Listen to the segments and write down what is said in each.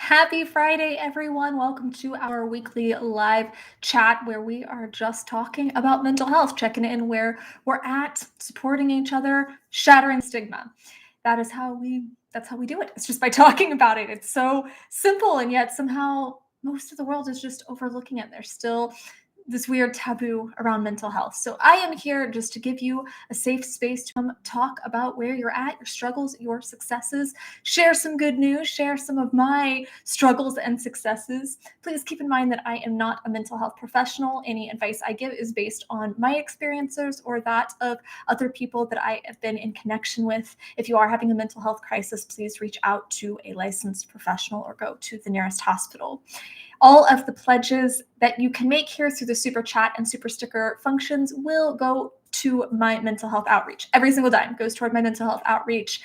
Happy Friday, everyone. Welcome to our weekly live chat where we are just talking about mental health, checking in where we're at, supporting each other, shattering stigma. That's how we do it. It's just by talking about it. It's so simple, and yet somehow most of the world is just overlooking it. There's still this weird taboo around mental health. So I am here just to give you a safe space to come talk about where you're at, your struggles, your successes, share some good news, share some of my struggles and successes. Please keep in mind that I am not a mental health professional. Any advice I give is based on my experiences or that of other people that I have been in connection with. If you are having a mental health crisis, please reach out to a licensed professional or go to the nearest hospital. All of the pledges that you can make here through the super chat and super sticker functions will go to my mental health outreach. Every single dime goes toward my mental health outreach.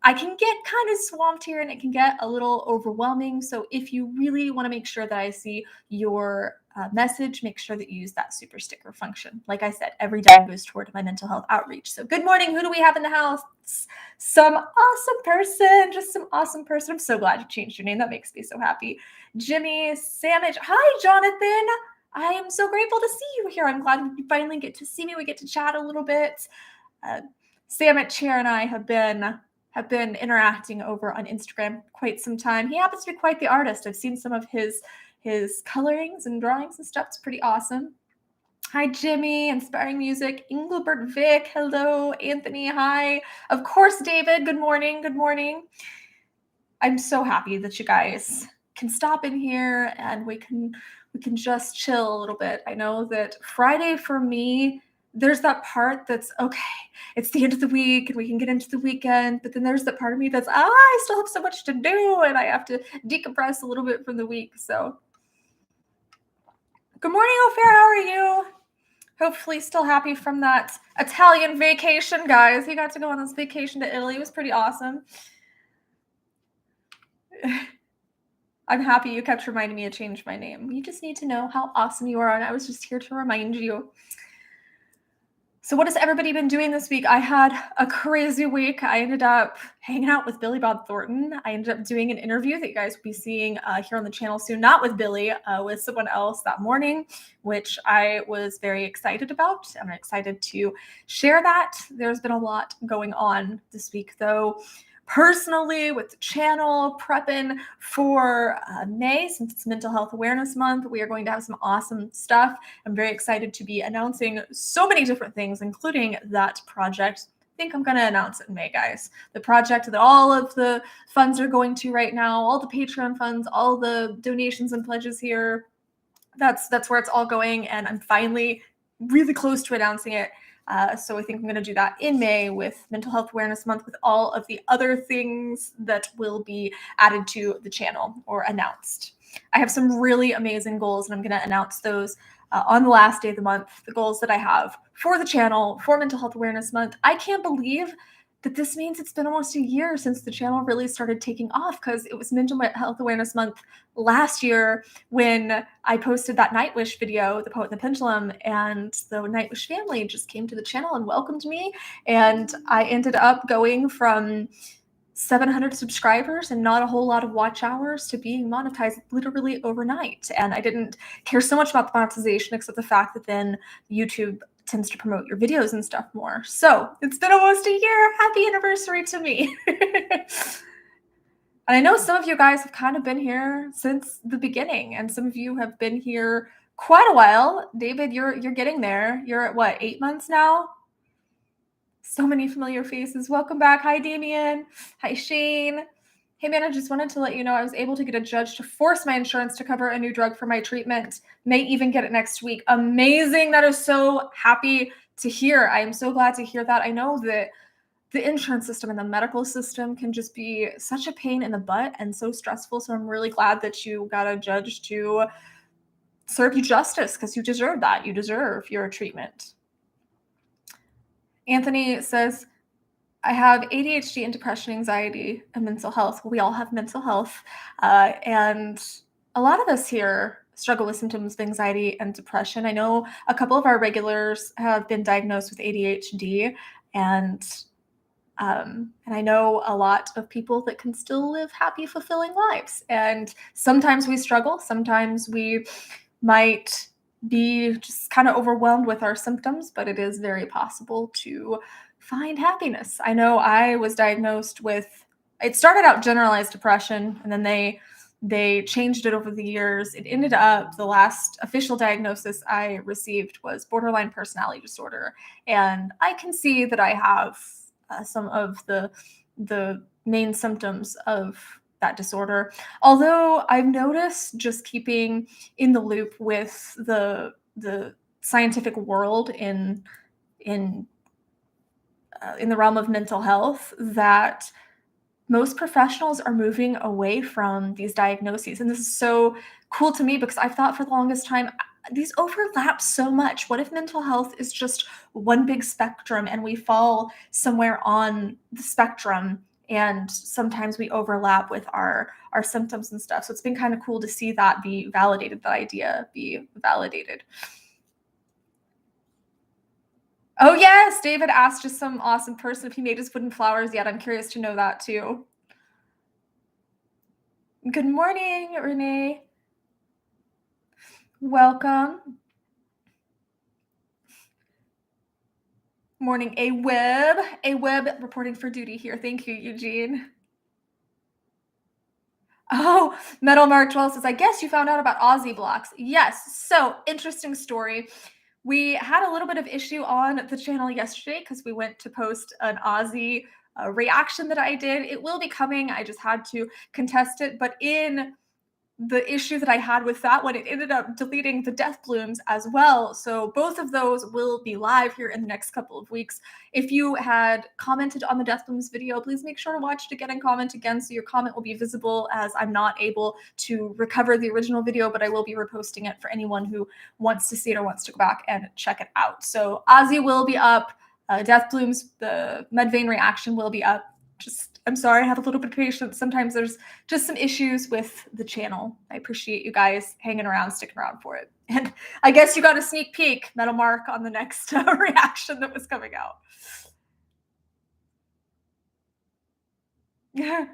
I can get kind of swamped here and it can get a little overwhelming. So if you really want to make sure that I see your message, make sure that you use that super sticker function. Like I said, every dime goes toward my mental health outreach. So good morning. Who do we have in the house? Some awesome person, just some awesome person. I'm so glad you changed your name. That makes me so happy. Jimmy Samich. Hi, Jonathan. I am so grateful to see you here. I'm glad you finally get to see me. We get to chat a little bit. Samich Chair and I have been interacting over on Instagram quite some time. He happens to be quite the artist. I've seen some of his colorings and drawings and stuff. It's pretty awesome. Hi, Jimmy, Inspiring Music, Engelbert Vic, hello, Anthony, hi. Of course, David, good morning, good morning. I'm so happy that you guys can stop in here and we can just chill a little bit. I know that Friday for me, there's that part that's okay, it's the end of the week and we can get into the weekend, but then there's that part of me that's, I still have so much to do and I have to decompress a little bit from the week. So good morning, Ophir, how are you? Hopefully still happy from that Italian vacation, guys. He got to go on this vacation to Italy. It was pretty awesome. I'm happy you kept reminding me to change my name. You just need to know how awesome you are, and I was just here to remind you. So what has everybody been doing this week? I had a crazy week. I ended up hanging out with Billy Bob Thornton. I ended up doing an interview that you guys will be seeing here on the channel soon. Not with Billy, with someone else that morning, which I was very excited about. I'm excited to share that. There's been a lot going on this week, though. Personally, with the channel, prepping for May, since it's Mental Health Awareness Month, we are going to have some awesome stuff. I'm very excited to be announcing so many different things, including that project. I think I'm going to announce it in May, guys. The project that all of the funds are going to right now, all the Patreon funds, all the donations and pledges here. That's where it's all going, and I'm finally really close to announcing it. So I think I'm going to do that in May with Mental Health Awareness Month with all of the other things that will be added to the channel or announced. I have some really amazing goals, and I'm going to announce those on the last day of the month, the goals that I have for the channel for Mental Health Awareness Month. I can't believe that this means it's been almost a year since the channel really started taking off, because it was Mental Health Awareness Month last year when I posted that Nightwish video, The Poet and the Pendulum, and the Nightwish family just came to the channel and welcomed me. And I ended up going from 700 subscribers and not a whole lot of watch hours to being monetized literally overnight. And I didn't care so much about the monetization, except the fact that then YouTube tends to promote your videos and stuff more. So it's been almost a year. Happy anniversary to me. And I know some of you guys have kind of been here since the beginning, and some of you have been here quite a while. David, you're getting there. You're at what, 8 months now? So many familiar faces. Welcome back. Hi, Damien. Hi, Shane. Hey, man, I just wanted to let you know I was able to get a judge to force my insurance to cover a new drug for my treatment. May even get it next week. Amazing. That is so happy to hear. I am so glad to hear that. I know that the insurance system and the medical system can just be such a pain in the butt and so stressful. So I'm really glad that you got a judge to serve you justice, because you deserve that. You deserve your treatment. Anthony says, I have ADHD and depression, anxiety, and mental health. We all have mental health. And a lot of us here struggle with symptoms of anxiety and depression. I know a couple of our regulars have been diagnosed with ADHD, and And I know a lot of people that can still live happy, fulfilling lives. And sometimes we struggle. Sometimes we might be just kind of overwhelmed with our symptoms, but it is very possible to find happiness. I know I was diagnosed with, it started out generalized depression, and then they changed it over the years. It ended up, the last official diagnosis I received was borderline personality disorder. And I can see that I have some of the main symptoms of that disorder. Although I've noticed, just keeping in the loop with the scientific world in the realm of mental health, that most professionals are moving away from these diagnoses. And this is so cool to me, because I've thought for the longest time, these overlap so much. What if mental health is just one big spectrum and we fall somewhere on the spectrum, and sometimes we overlap with our symptoms and stuff. So it's been kind of cool to see that be validated, the idea be validated. Oh yes, David asked just some awesome person if he made his wooden flowers yet. I'm curious to know that too. Good morning, Renee. Welcome. Morning, A Web reporting for duty here. Thank you, Eugene. Oh, Metal Mark 12 says, I guess you found out about Aussie blocks. Yes. So interesting story. We had a little bit of issue on the channel yesterday because we went to post an Aussie reaction that I did. It will be coming. I just had to contest it. But in the issue that I had with that one, it ended up deleting the death blooms as well. So both of those will be live here in the next couple of weeks. If you had commented on the death blooms video, please make sure to watch it again and comment again, so your comment will be visible, as I'm not able to recover the original video, but I will be reposting it for anyone who wants to see it or wants to go back and check it out. So Ozzy will be up. Death blooms, the Medvein reaction will be up. Just, I'm sorry, I have a little bit of patience. Sometimes there's just some issues with the channel. I appreciate you guys hanging around, sticking around for it. And I guess you got a sneak peek, Metal Mark, on the next reaction that was coming out. Yeah.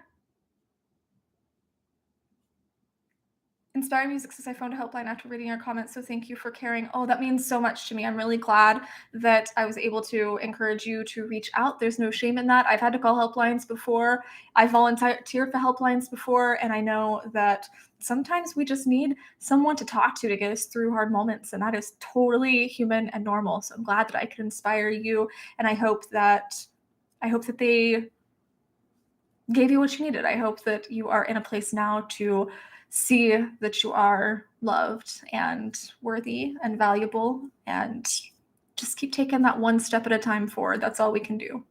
Inspire Music says, I found a helpline after reading your comments, so thank you for caring. Oh, that means so much to me. I'm really glad that I was able to encourage you to reach out. There's no shame in that. I've had to call helplines before. I volunteered for helplines before, and I know that sometimes we just need someone to talk to get us through hard moments, and that is totally human and normal. So I'm glad that I could inspire you, and I hope that they gave you what you needed. I hope that you are in a place now to see that you are loved and worthy and valuable, and just keep taking that one step at a time forward. That's all we can do.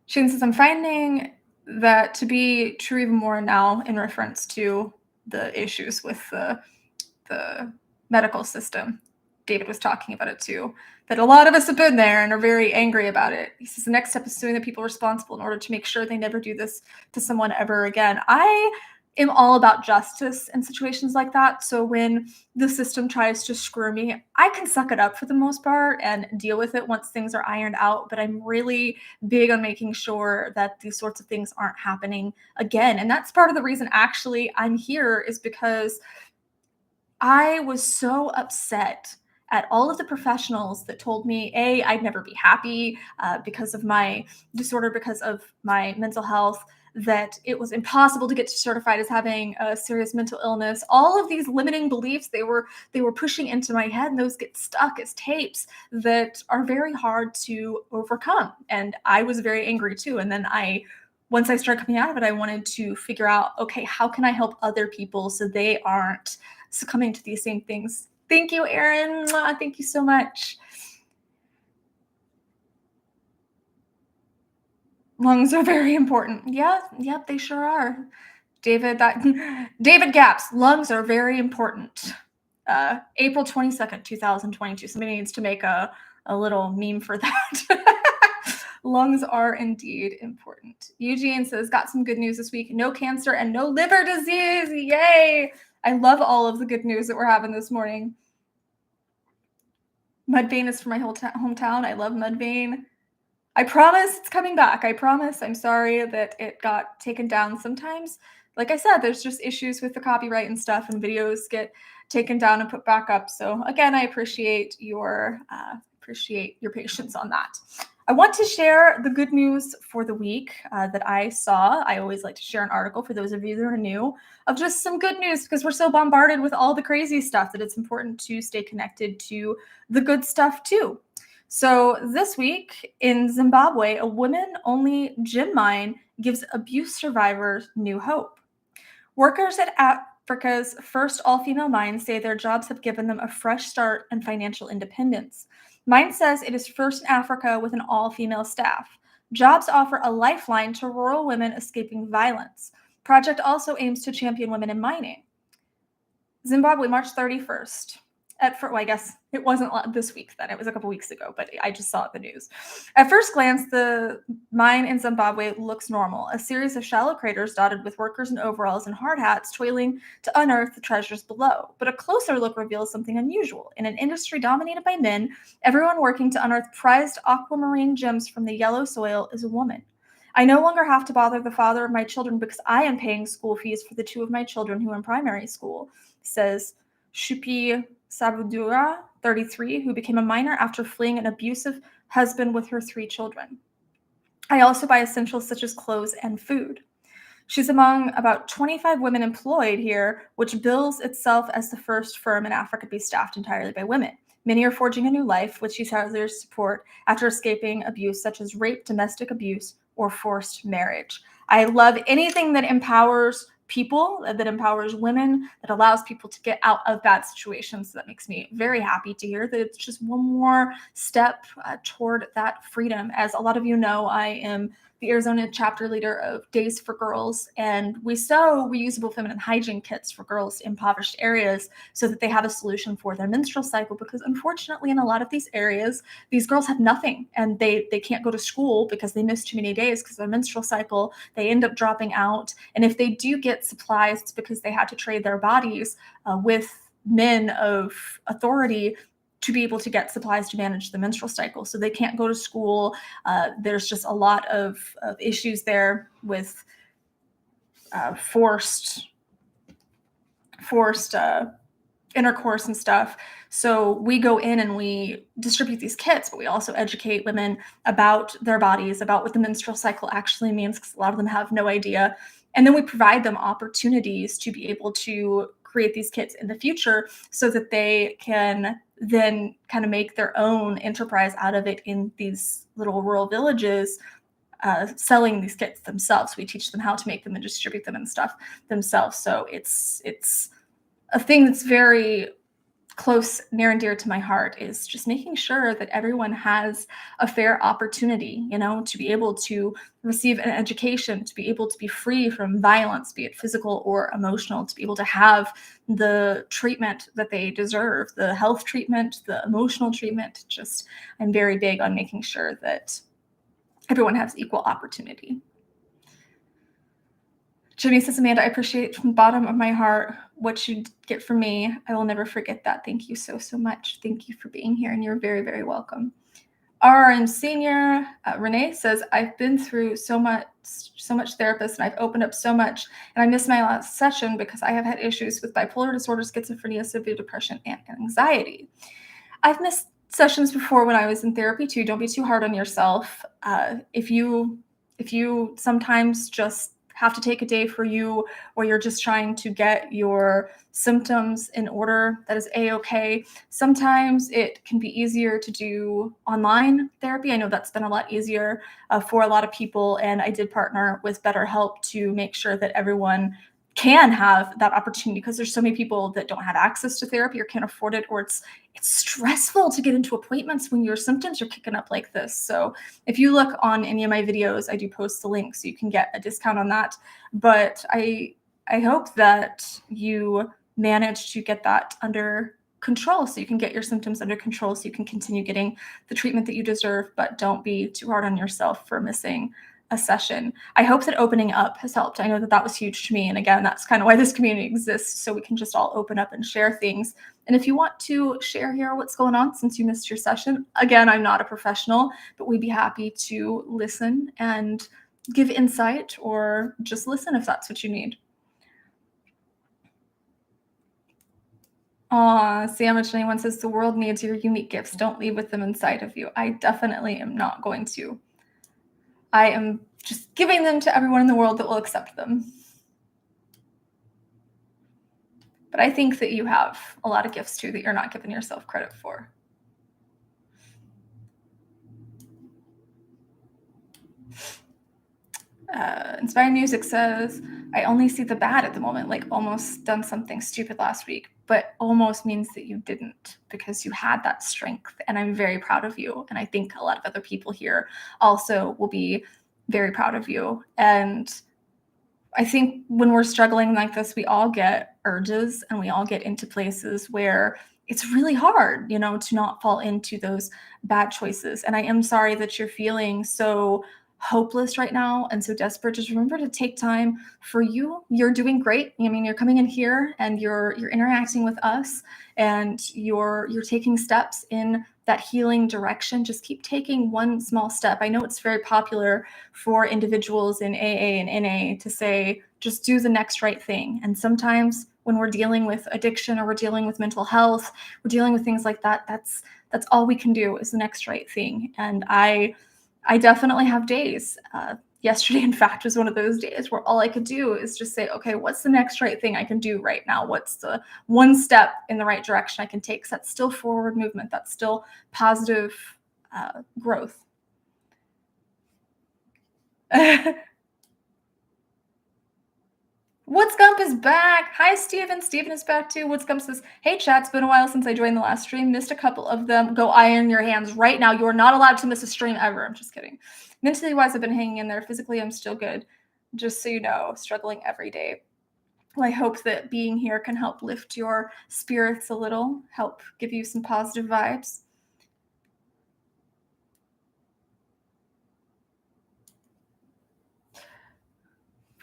Shane says, I'm finding that to be true even more now in reference to the issues with the medical system. David was talking about it too, that a lot of us have been there and are very angry about it. He says the next step is suing the people responsible in order to make sure they never do this to someone ever again. I am all about justice in situations like that. So when the system tries to screw me, I can suck it up for the most part and deal with it once things are ironed out. But I'm really big on making sure that these sorts of things aren't happening again. And that's part of the reason actually I'm here, is because I was so upset at all of the professionals that told me, A, I'd never be happy because of my disorder, because of my mental health, that it was impossible to get certified as having a serious mental illness. All of these limiting beliefs they were pushing into my head, and those get stuck as tapes that are very hard to overcome. And I was very angry too. And then once I started coming out of it, I wanted to figure out, okay, how can I help other people so they aren't succumbing to these same things? Thank you, Erin. Mwah, thank you so much. Lungs are very important. Yeah, yep, they sure are. David Gaps, lungs are very important. April 22nd, 2022. Somebody needs to make a little meme for that. Lungs are indeed important. Eugene says, got some good news this week. No cancer and no liver disease. Yay. I love all of the good news that we're having this morning. Mudvayne is from my whole hometown. I love Mudvayne. I promise it's coming back. I promise. I'm sorry that it got taken down. Sometimes, like I said, there's just issues with the copyright and stuff, and videos get taken down and put back up. So again, I appreciate your patience on that. I want to share the good news for the week that I saw. I always like to share an article for those of you that are new of just some good news, because we're so bombarded with all the crazy stuff that it's important to stay connected to the good stuff too. So this week in Zimbabwe, a women-only gin mine gives abuse survivors new hope. Workers at Africa's first all-female mine say their jobs have given them a fresh start and financial independence. Mine says it is first in Africa with an all-female staff. Jobs offer a lifeline to rural women escaping violence. Project also aims to champion women in mining. Zimbabwe, March 31st. I guess it wasn't this week then. It was a couple weeks ago, but I just saw it in the news. At first glance, the mine in Zimbabwe looks normal, a series of shallow craters dotted with workers in overalls and hard hats toiling to unearth the treasures below. But a closer look reveals something unusual. In an industry dominated by men, everyone working to unearth prized aquamarine gems from the yellow soil is a woman. I no longer have to bother the father of my children because I am paying school fees for the two of my children who are in primary school, says Shupi Sabudura, 33, who became a miner after fleeing an abusive husband with her 3 children. I also buy essentials such as clothes and food. She's among about 25 women employed here, which bills itself as the first firm in Africa to be staffed entirely by women. Many are forging a new life, which she tells their support after escaping abuse such as rape, domestic abuse, or forced marriage. I love anything that empowers people, that empowers women, that allows people to get out of bad situations. So that makes me very happy to hear that it's just one more step toward that freedom. As a lot of you know, I am the Arizona chapter leader of Days for Girls, and we sew reusable feminine hygiene kits for girls in impoverished areas so that they have a solution for their menstrual cycle, because unfortunately in a lot of these areas, these girls have nothing, and they can't go to school because they miss too many days because of their menstrual cycle. They end up dropping out, and if they do get supplies, it's because they had to trade their bodies with men of authority to be able to get supplies to manage the menstrual cycle. So they can't go to school. There's just a lot of issues there with forced intercourse and stuff. So we go in and we distribute these kits, but we also educate women about their bodies, about what the menstrual cycle actually means, because a lot of them have no idea. And then we provide them opportunities to be able to create these kits in the future so that they can then kind of make their own enterprise out of it in these little rural villages, selling these kits themselves. We teach them how to make them and distribute them and stuff themselves. So it's a thing that's very close, near and dear to my heart, is just making sure that everyone has a fair opportunity, to be able to receive an education, to be able to be free from violence, be it physical or emotional, to be able to have the treatment that they deserve, the health treatment, the emotional treatment. I'm very big on making sure that everyone has equal opportunity. Jimmy says, Amanda, I appreciate from the bottom of my heart what you get from me. I will never forget that. Thank you so, so much. Thank you for being here, and you're very, very welcome. RN Senior Renee says, I've been through so much therapist, and I've opened up so much, and I missed my last session because I have had issues with bipolar disorder, schizophrenia, severe depression, and anxiety. I've missed sessions before when I was in therapy too. Don't be too hard on yourself. If you sometimes just have to take a day for you, or you're just trying to get your symptoms in order, that is a-okay. Sometimes it can be easier to do online therapy. I know that's been a lot easier for a lot of people, and I did partner with BetterHelp to make sure that everyone can have that opportunity, because there's so many people that don't have access to therapy or can't afford it, or it's stressful to get into appointments when your symptoms are kicking up like this. So if you look on any of my videos, I do post the link so you can get a discount on that. But I hope that you manage to get that under control, so you can get your symptoms under control, so you can continue getting the treatment that you deserve. But don't be too hard on yourself for missing a session. I hope that opening up has helped. I know that that was huge to me. And again, that's kind of why this community exists, so we can just all open up and share things. And if you want to share here what's going on since you missed your session, again, I'm not a professional, but we'd be happy to listen and give insight, or just listen if that's what you need. Sandwich 91 says the world needs your unique gifts. Don't leave with them inside of you. I definitely am not going to. I am just giving them to everyone in the world that will accept them. But I think that you have a lot of gifts too that you're not giving yourself credit for. Inspiring Music says, I only see the bad at the moment, like almost done something stupid last week, but almost means that you didn't, because you had that strength. And I'm very proud of you. And I think a lot of other people here also will be very proud of you. And I think when we're struggling like this, we all get urges and we all get into places where it's really hard, to not fall into those bad choices. And I am sorry that you're feeling so hopeless right now and so desperate. Just remember to take time for you. You're doing great. I mean, you're coming in here and you're interacting with us, and you're taking steps in that healing direction. Just keep taking one small step. I know it's very popular for individuals in AA and NA to say, just do the next right thing. And sometimes when we're dealing with addiction, or we're dealing with mental health, we're dealing with things like that, that's all we can do, is the next right thing. And I definitely have days. Yesterday, in fact, was one of those days where all I could do is just say, okay, what's the next right thing I can do right now? What's the one step in the right direction I can take? 'Cause that's still forward movement. That's still positive growth. What's Gump is back. Hi, Steven. Steven is back too. What's Gump says, hey, chat, it's been a while since I joined the last stream. Missed a couple of them. Go iron your hands right now. You are not allowed to miss a stream ever. I'm just kidding. Mentally wise, I've been hanging in there. Physically, I'm still good. Just so you know, struggling every day. Well, I hope that being here can help lift your spirits a little, help give you some positive vibes.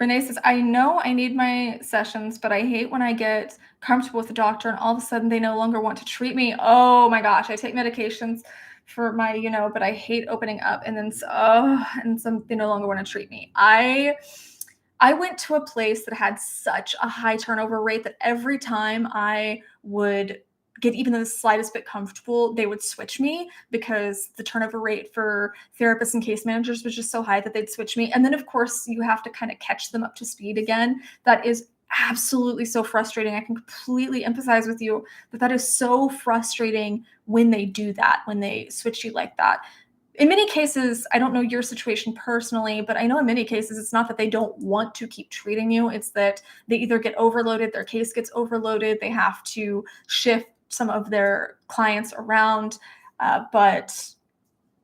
Renee says, I know I need my sessions, but I hate when I get comfortable with the doctor and all of a sudden they no longer want to treat me. Oh my gosh, I take medications for my, but I hate opening up, and then they no longer want to treat me. I went to a place that had such a high turnover rate that every time I would get even the slightest bit comfortable, they would switch me, because the turnover rate for therapists and case managers was just so high that they'd switch me. And then, of course, you have to kind of catch them up to speed again. That is absolutely so frustrating. I can completely empathize with you that is so frustrating when they do that, when they switch you like that. In many cases, I don't know your situation personally, but I know in many cases, it's not that they don't want to keep treating you. It's that they either get overloaded, their case gets overloaded, they have to shift some of their clients around, but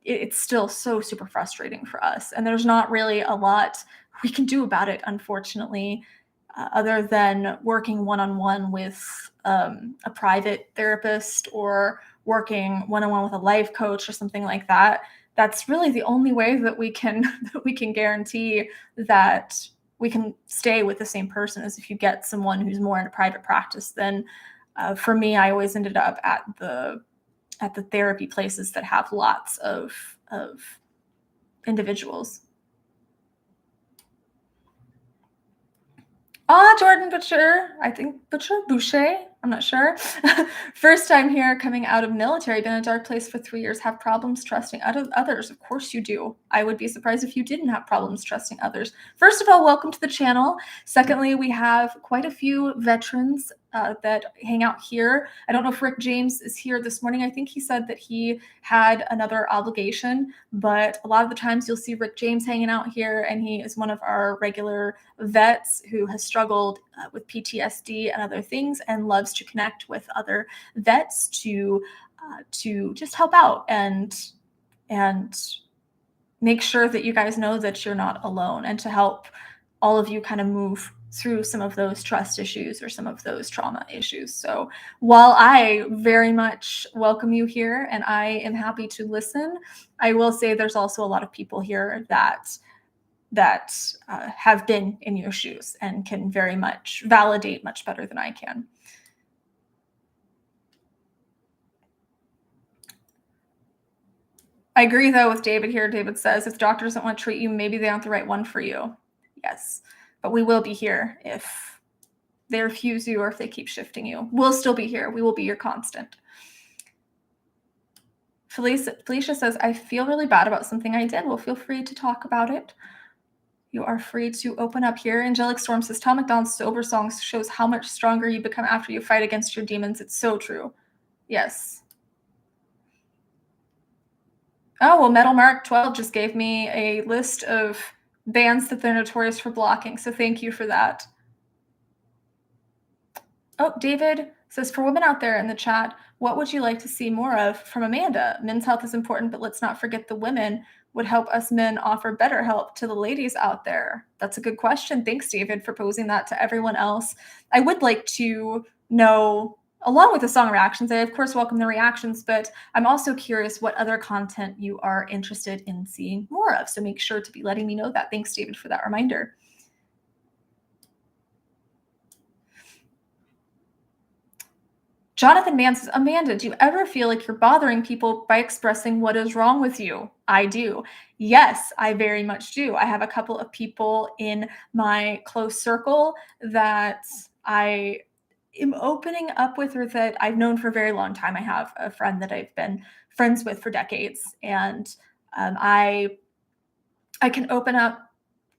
it's still so super frustrating for us. And there's not really a lot we can do about it, unfortunately, other than working one-on-one with a private therapist, or working one-on-one with a life coach or something like that. That's really the only way that we can guarantee that we can stay with the same person. Is if you get someone who's more in a private practice. Then for me, I always ended up at the therapy places that have lots of individuals. Jordan Butcher, I think Boucher, I'm not sure. First time here, coming out of military, been in a dark place for 3 years, have problems trusting others. Of course you do. I would be surprised if you didn't have problems trusting others. First of all, welcome to the channel. Secondly, we have quite a few veterans that hang out here. I don't know if Rick James is here this morning. I think he said that he had another obligation, but a lot of the times you'll see Rick James hanging out here, and he is one of our regular vets who has struggled with PTSD and other things, and loves to connect with other vets to just help out and make sure that you guys know that you're not alone, and to help all of you kind of move through some of those trust issues or some of those trauma issues. So while I very much welcome you here and I am happy to listen, I will say there's also a lot of people here that that have been in your shoes and can very much validate much better than I can. I agree, though, with David here. David says, if the doctor doesn't want to treat you, maybe they aren't the right one for you. Yes, but we will be here if they refuse you or if they keep shifting you. We'll still be here. We will be your constant. Felicia says, I feel really bad about something I did. Well, feel free to talk about it. You are free to open up here. Angelic Storm says, Tom McDonald's sober songs shows how much stronger you become after you fight against your demons. It's so true. Yes. Oh, well, Metal Mark 12 just gave me a list of bands that they're notorious for blocking. So thank you for that. Oh, David says, for women out there in the chat, what would you like to see more of from Amanda? Men's health is important, but let's not forget the women would help us men offer better help to the ladies out there. That's a good question. Thanks, David, for posing that to everyone else. I would like to know, along with the song reactions, I of course welcome the reactions, but I'm also curious what other content you are interested in seeing more of. So make sure to be letting me know that. Thanks, David, for that reminder. Jonathan Mann says, Amanda, do you ever feel like you're bothering people by expressing what is wrong with you? I do. Yes, I very much do. I have a couple of people in my close circle that I am opening up with or that I've known for a very long time. I have a friend that I've been friends with for decades, and I can open up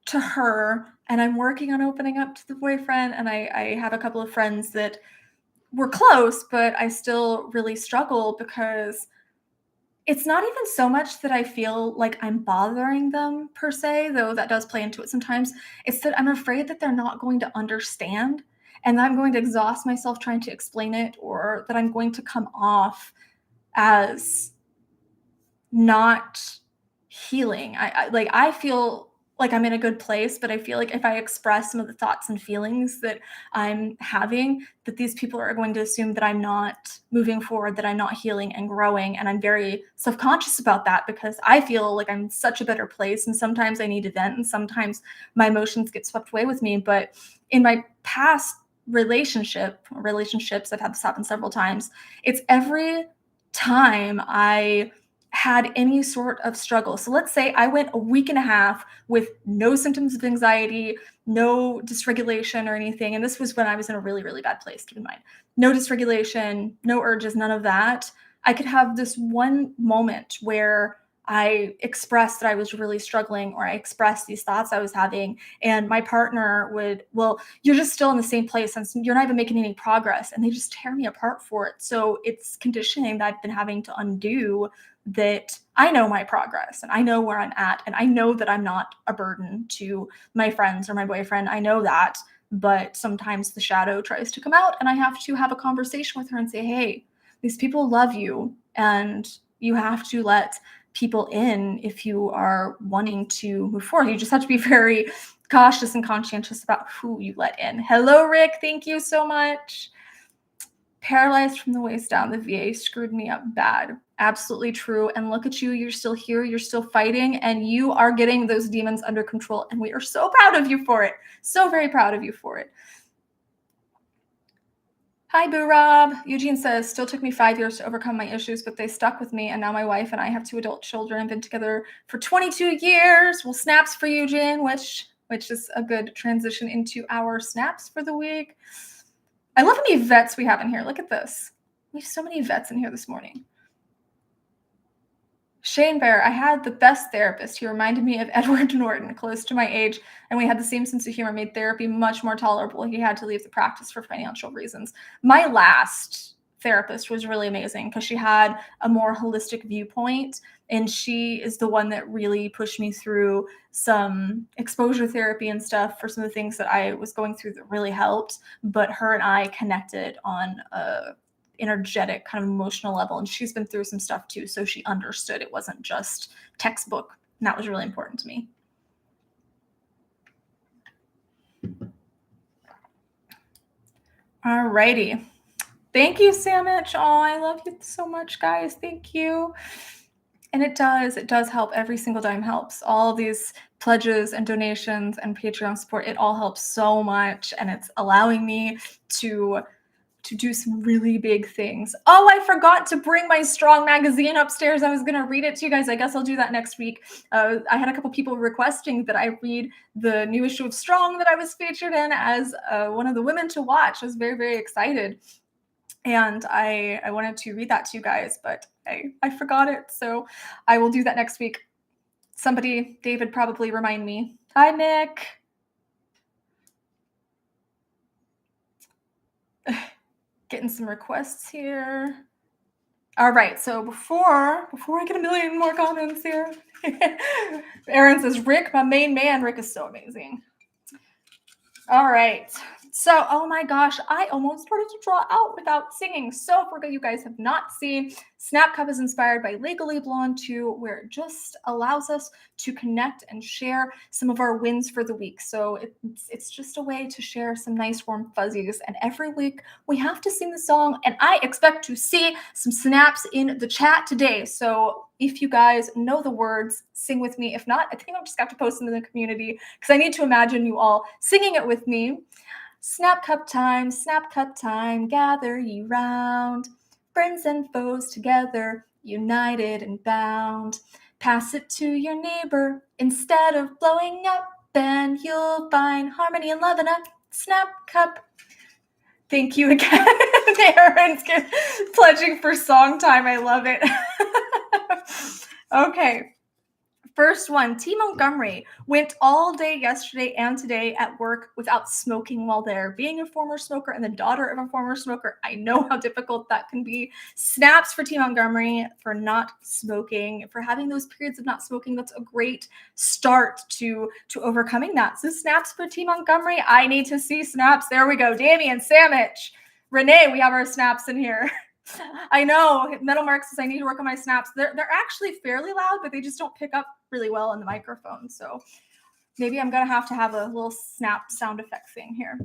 to her, and I'm working on opening up to the boyfriend, and I have a couple of friends that we're close, but I still really struggle because it's not even so much that I feel like I'm bothering them per se, though that does play into it sometimes. It's that I'm afraid that they're not going to understand and that I'm going to exhaust myself trying to explain it, or that I'm going to come off as not healing. I feel like I'm in a good place, but I feel like if I express some of the thoughts and feelings that I'm having, that these people are going to assume that I'm not moving forward, that I'm not healing and growing. And I'm very self-conscious about that because I feel like I'm in such a better place. And sometimes I need to vent and sometimes my emotions get swept away with me. But in my past relationships, I've had this happen several times. It's every time I had any sort of struggle. So let's say I went a week and a half with no symptoms of anxiety, no dysregulation or anything. And this was when I was in a really, really bad place, keep in mind. No dysregulation, no urges, none of that. I could have this one moment where I expressed that I was really struggling, or I expressed these thoughts I was having, and my partner would, well, you're just still in the same place and you're not even making any progress. And they just tear me apart for it. So it's conditioning that I've been having to undo, that I know my progress and I know where I'm at, and I know that I'm not a burden to my friends or my boyfriend. I know that, but sometimes the shadow tries to come out and I have to have a conversation with her and say, hey, these people love you and you have to let people in if you are wanting to move forward. You just have to be very cautious and conscientious about who you let in. Hello, Rick. Thank you so much. Paralyzed from the waist down, the VA screwed me up bad. Absolutely true. And look at you, you're still here, you're still fighting, and you are getting those demons under control. And we are so proud of you for it. So very proud of you for it. Hi, Boo Rob. Eugene says, still took me 5 years to overcome my issues, but they stuck with me. And now my wife and I have 2 adult children and been together for 22 years. Well, snaps for Eugene, which is a good transition into our snaps for the week. I love how many vets we have in here. Look at this. We have so many vets in here this morning. Shane Bear, I had the best therapist. He reminded me of Edward Norton, close to my age, and we had the same sense of humor, made therapy much more tolerable. He had to leave the practice for financial reasons. My last therapist was really amazing because she had a more holistic viewpoint, and she is the one that really pushed me through some exposure therapy and stuff for some of the things that I was going through that really helped. But her and I connected on a energetic kind of emotional level, and she's been through some stuff too, so she understood it wasn't just textbook, and that was really important to me. All righty. Thank you, Samich. Oh, I love you so much, guys. Thank you. And it does help. Every single dime helps. All of these pledges and donations and Patreon support. It all helps so much, and it's allowing me to do some really big things. Oh, I forgot to bring my Strong magazine upstairs. I was going to read it to you guys. I guess I'll do that next week. I had a couple people requesting that I read the new issue of Strong that I was featured in as one of the women to watch. I was very, very excited. And I wanted to read that to you guys, but I forgot it. So I will do that next week. Somebody, David, probably remind me. Hi, Nick. Getting some requests here. All right, so before I get a million more comments here, Aaron says, Rick, my main man. Rick is so amazing. All right. So, oh my gosh, I almost started to draw out without singing. So for you guys have not seen, Snap Cup is inspired by Legally Blonde 2, where it just allows us to connect and share some of our wins for the week. So it's just a way to share some nice warm fuzzies. And every week we have to sing the song, and I expect to see some snaps in the chat today. So if you guys know the words, sing with me. If not, I think I'll just have to post them in the community because I need to imagine you all singing it with me. Snap cup time, gather ye round, friends and foes together, united and bound. Pass it to your neighbor instead of blowing up, and you'll find harmony and love in a snap cup. Thank you again. Aaron's pledging for song time. I love it. Okay. First one, T. Montgomery went all day yesterday and today at work without smoking while there. Being a former smoker and the daughter of a former smoker, I know how difficult that can be. Snaps for T. Montgomery for not smoking, for having those periods of not smoking. That's a great start to overcoming that. So snaps for T. Montgomery. I need to see snaps. There we go. Damian, Samich, Renee, we have our snaps in here. I know. Metal Mark says I need to work on my snaps. They're actually fairly loud, but they just don't pick up really well on the microphone. So maybe I'm going to have a little snap sound effect thing here.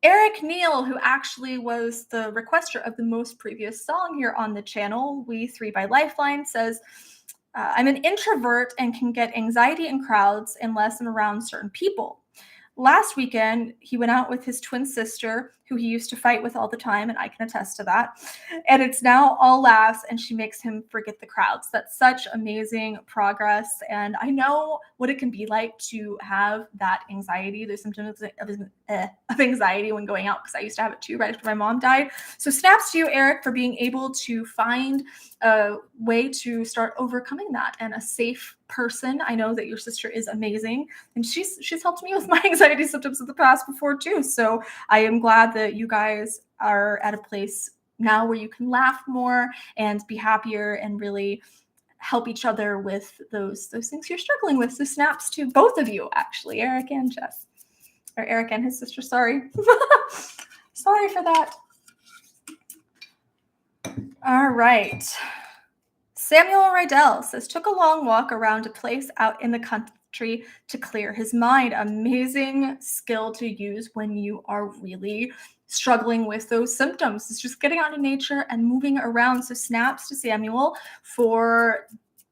Eric Neal, who actually was the requester of the most previous song here on the channel, We 3 by Lifeline, says, I'm an introvert and can get anxiety in crowds unless I'm around certain people. Last weekend, he went out with his twin sister, who he used to fight with all the time, and I can attest to that. And it's now all laughs, and she makes him forget the crowds. That's such amazing progress, and I know what it can be like to have that anxiety. There's symptoms of anxiety when going out, because I used to have it too right after my mom died. So snaps to you, Eric, for being able to find a way to start overcoming that, and a safe person. I know that your sister is amazing, and she's helped me with my anxiety symptoms in the past before too. So I am glad that you guys are at a place now where you can laugh more and be happier and really help each other with those things you're struggling with. So snaps to both of you, actually, Eric and Jess, or Eric and his sister. Sorry. Sorry for that. All right. Samuel Rydell says, took a long walk around a place out in the country to clear his mind. Amazing skill to use when you are really struggling with those symptoms. It's just getting out in nature and moving around. So snaps to Samuel for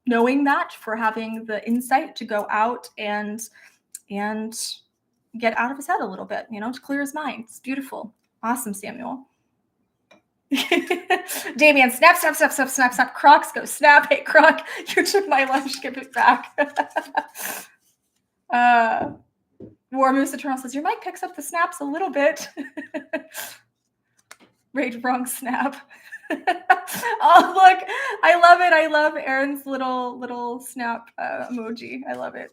knowing that, for having the insight to go out and get out of his head a little bit, to clear his mind. It's beautiful. Awesome, Samuel. Damien, snap. Crocs go snap. Hey, Croc, you took my lunch. Give it back. War Moose Eternal says, your mic picks up the snaps a little bit. Rage wrong snap. Oh, look. I love it. I love Aaron's little snap emoji. I love it.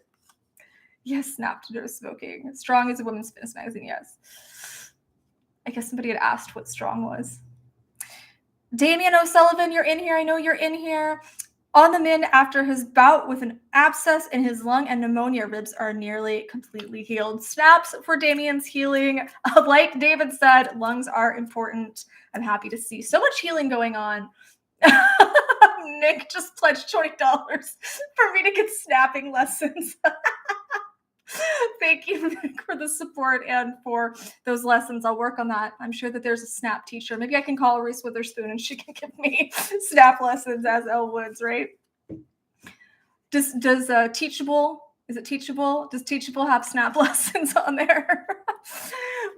Yes, snap to no smoking. Strong is a women's fitness magazine, yes. I guess somebody had asked what Strong was. Damian O'Sullivan, you're in here. I know you're in here. On the mend after his bout with an abscess in his lung and pneumonia, ribs are nearly completely healed. Snaps for Damian's healing. Like David said, lungs are important. I'm happy to see so much healing going on. Nick just pledged $20 for me to get snapping lessons. Thank you, Nick, for the support and for those lessons. I'll work on that. I'm sure that there's a snap teacher. Maybe I can call Reese Witherspoon and she can give me snap lessons as Elle Woods, right? Does Teachable Is it Teachable? Does Teachable have snap lessons on there?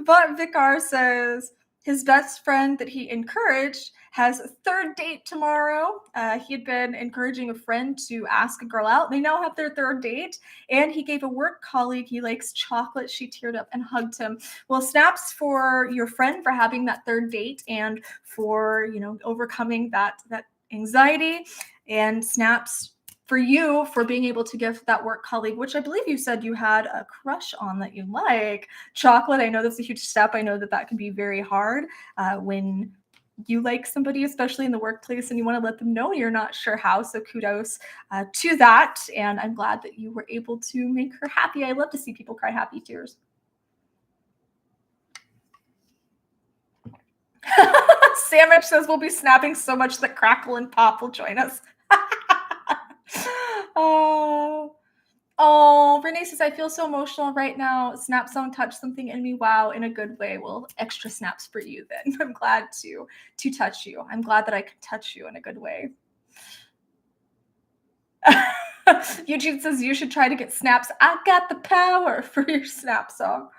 But Vicar says his best friend that he encouraged has a third date tomorrow. He had been encouraging a friend to ask a girl out. They now have their third date, and he gave a work colleague he likes chocolate. She teared up and hugged him. Well, snaps for your friend for having that third date and for overcoming that anxiety, and snaps for you for being able to give that work colleague, which I believe you said you had a crush on that you like, chocolate. I know that's a huge step. I know that can be very hard when you like somebody, especially in the workplace, and you want to let them know you're not sure how. So kudos to that. And I'm glad that you were able to make her happy. I love to see people cry happy tears. Sandwich says we'll be snapping so much that Crackle and Pop will join us. Oh, Renee says, I feel so emotional right now. Snap song touched something in me. Wow, in a good way. Well, extra snaps for you then. I'm glad to touch you. I'm glad that I can touch you in a good way. Eugene says you should try to get snaps. I got the power for your snap song.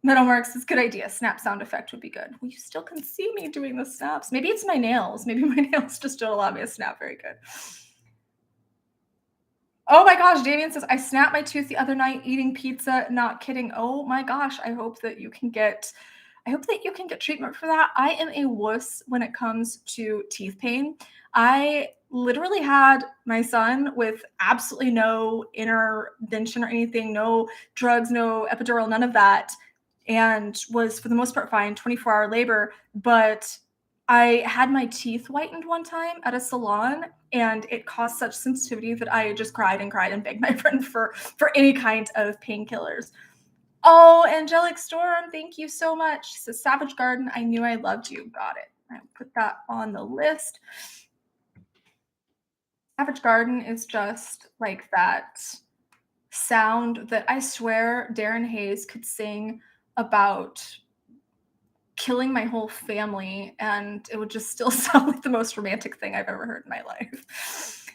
Metal Mark says, good idea. Snap sound effect would be good. Well, you still can see me doing the snaps. Maybe it's my nails. Maybe my nails just don't allow me to snap very good. Oh my gosh, Damien says, I snapped my tooth the other night eating pizza. Not kidding. Oh my gosh, I hope that you can get treatment for that. I am a wuss when it comes to teeth pain. I literally had my son with absolutely no intervention or anything, no drugs, no epidural, none of that, and was for the most part fine, 24-hour labor. But I had my teeth whitened one time at a salon, and it caused such sensitivity that I just cried and cried and begged my friend for any kind of painkillers. Oh, Angelic Storm, thank you so much. She says, Savage Garden, I knew I loved you. Got it. I'll put that on the list. Savage Garden is just like that sound that I swear Darren Hayes could sing about killing my whole family, and it would just still sound like the most romantic thing I've ever heard in my life.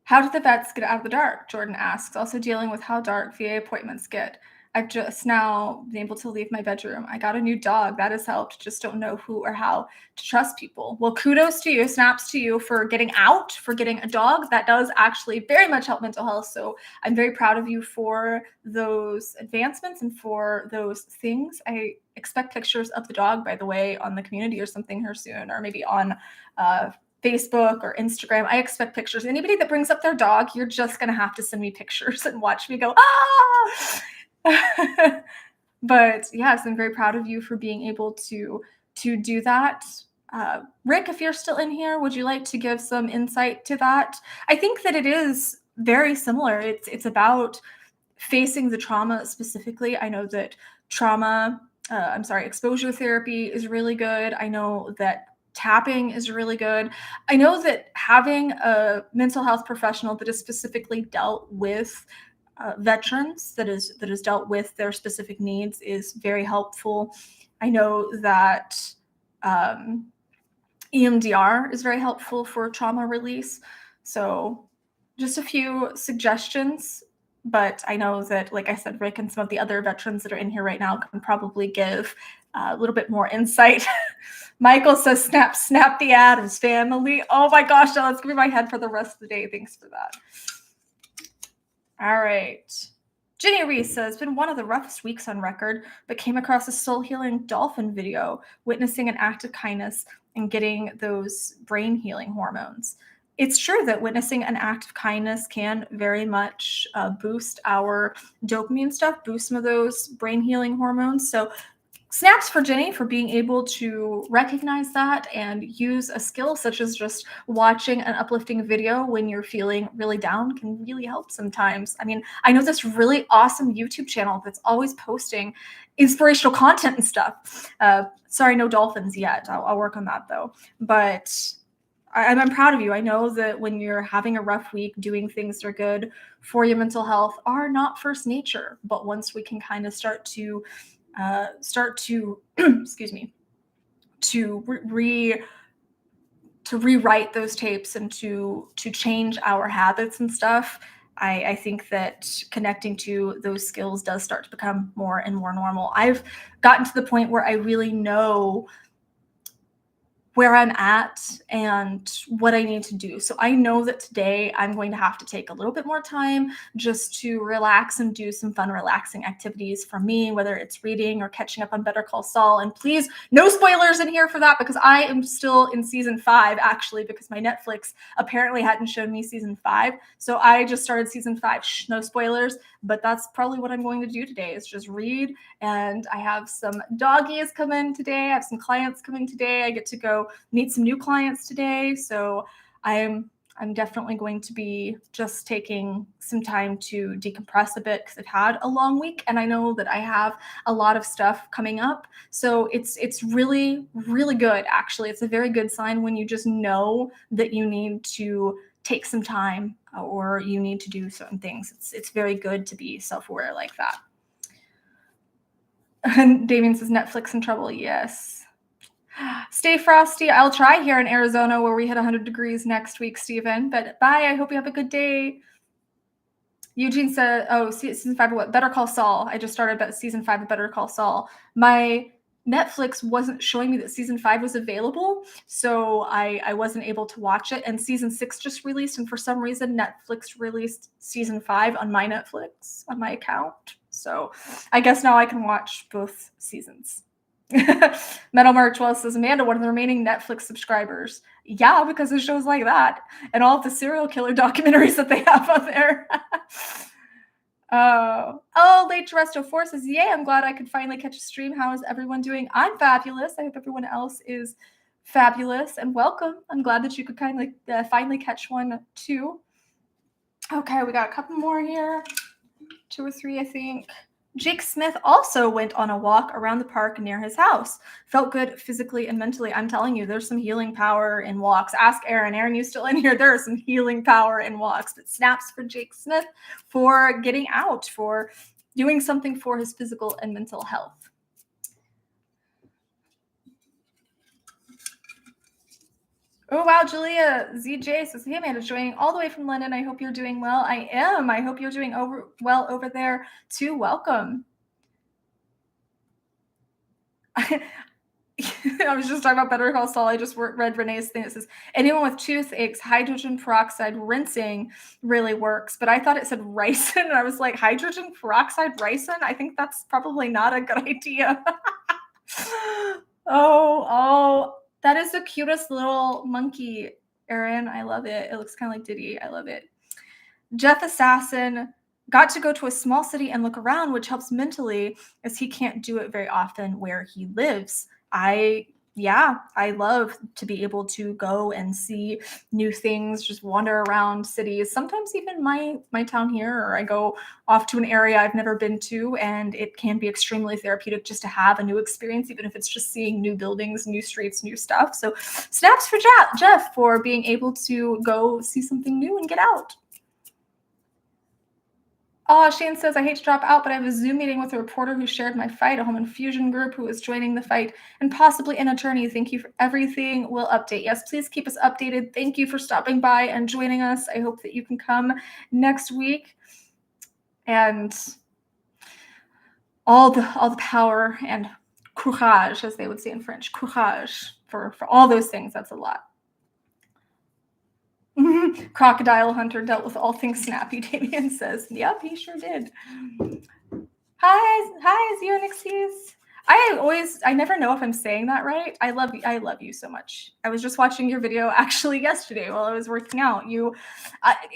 How did the vets get out of the dark? Jordan asks, also dealing with how dark VA appointments get. I've just now been able to leave my bedroom. I got a new dog. That has helped. Just don't know who or how to trust people. Well, kudos to you, snaps to you for getting out, for getting a dog. That does actually very much help mental health. So I'm very proud of you for those advancements and for those things. I expect pictures of the dog, by the way, on the community or something here soon, or maybe on Facebook or Instagram. I expect pictures. Anybody that brings up their dog, you're just going to have to send me pictures and watch me go, ah! But yes, I'm very proud of you for being able to do that. Rick, if you're still in here, would you like to give some insight to that? I think that it is very similar. It's about facing the trauma specifically. I know that exposure therapy is really good. I know that tapping is really good. I know that having a mental health professional that is specifically dealt with veterans, that is dealt with their specific needs, is very helpful. I know that EMDR is very helpful for trauma release. So just a few suggestions, but I know that, like I said, Rick and some of the other veterans that are in here right now can probably give a little bit more insight. Michael says, snap the Addams family. Oh my gosh, now that's gonna be my head for the rest of the day. Thanks for that. All right. Jenny Reese says, been one of the roughest weeks on record, but came across a soul-healing dolphin video, witnessing an act of kindness and getting those brain healing hormones. It's true that witnessing an act of kindness can very much boost our dopamine stuff, boost some of those brain healing hormones. So snaps for Jenny for being able to recognize that and use a skill such as just watching an uplifting video when you're feeling really down can really help sometimes. I mean, I know this really awesome YouTube channel that's always posting inspirational content and stuff. Sorry, no dolphins yet. I'll work on that though. But I'm proud of you. I know that when you're having a rough week, doing things that are good for your mental health are not first nature. But once we can kind of start to excuse me, to rewrite those tapes and to change our habits and stuff, I think that connecting to those skills does start to become more and more normal. I've gotten to the point where I really know where I'm at and what I need to do. So I know that today I'm going to have to take a little bit more time just to relax and do some fun, relaxing activities for me, whether it's reading or catching up on Better Call Saul. And please, no spoilers in here for that, because I am still in season 5, actually, because my Netflix apparently hadn't shown me season 5. So I just started season 5. Shh, no spoilers, but that's probably what I'm going to do today, is just read. And I have some doggies coming today. I have some clients coming today. I get to go meet some new clients today. So I'm definitely going to be just taking some time to decompress a bit, because I've had a long week and I know that I have a lot of stuff coming up. So it's really, really good. Actually, it's a very good sign when you just know that you need to take some time or you need to do certain things. It's very good to be self-aware like that. And Damien says, Netflix in trouble. Yes. Stay frosty. I'll try here in Arizona where we hit 100 degrees next week, Stephen. But bye. I hope you have a good day. Eugene said, oh, season 5 of what? Better Call Saul. I just started season 5 of Better Call Saul. My Netflix wasn't showing me that season 5 was available, so I wasn't able to watch it. And season 6 just released, and for some reason, Netflix released season 5 on my Netflix, on my account. So I guess now I can watch both seasons. Metal March Well says, Amanda, one of the remaining Netflix subscribers. Yeah, because of shows like that and all of the serial killer documentaries that they have on there. Late Terrestrial Force says, yay, I'm glad I could finally catch a stream. How is everyone doing? I'm fabulous. I hope everyone else is fabulous, and welcome. I'm glad that you could finally catch one too. Okay, we got a couple more here. 2 or 3, I think. Jake Smith also went on a walk around the park near his house. Felt good physically and mentally. I'm telling you, there's some healing power in walks. Ask Aaron. Aaron, you still in here? There is some healing power in walks. But snaps for Jake Smith for getting out, for doing something for his physical and mental health. Oh, wow, Julia ZJ says, hey, Amanda, joining all the way from London. I hope you're doing well. I am. I hope you're doing well over there, too. Welcome. I was just talking about Better Call Saul. I just read Renee's thing. It says, anyone with toothaches, hydrogen peroxide rinsing really works. But I thought it said ricin, and I was like, hydrogen peroxide ricin? I think that's probably not a good idea. Oh. That is the cutest little monkey, Aaron. I love it. It looks kind of like Diddy. I love it. Jeff Assassin got to go to a small city and look around, which helps mentally, as he can't do it very often where he lives. I love to be able to go and see new things, just wander around cities, sometimes even my town here, or I go off to an area I've never been to, and it can be extremely therapeutic just to have a new experience, even if it's just seeing new buildings, new streets, new stuff. So snaps for Jeff for being able to go see something new and get out. Shane says, I hate to drop out, but I have a Zoom meeting with a reporter who shared my fight, a home infusion group who is joining the fight, and possibly an attorney. Thank you for everything. We'll update. Yes, please keep us updated. Thank you for stopping by and joining us. I hope that you can come next week. And all the power and courage, as they would say in French, courage for all those things. That's a lot. Crocodile Hunter dealt with all things snappy, Damien says. Yep, he sure did. Hi, Xeonixies. I never know if I'm saying that right. I love you so much. I was just watching your video actually yesterday while I was working out.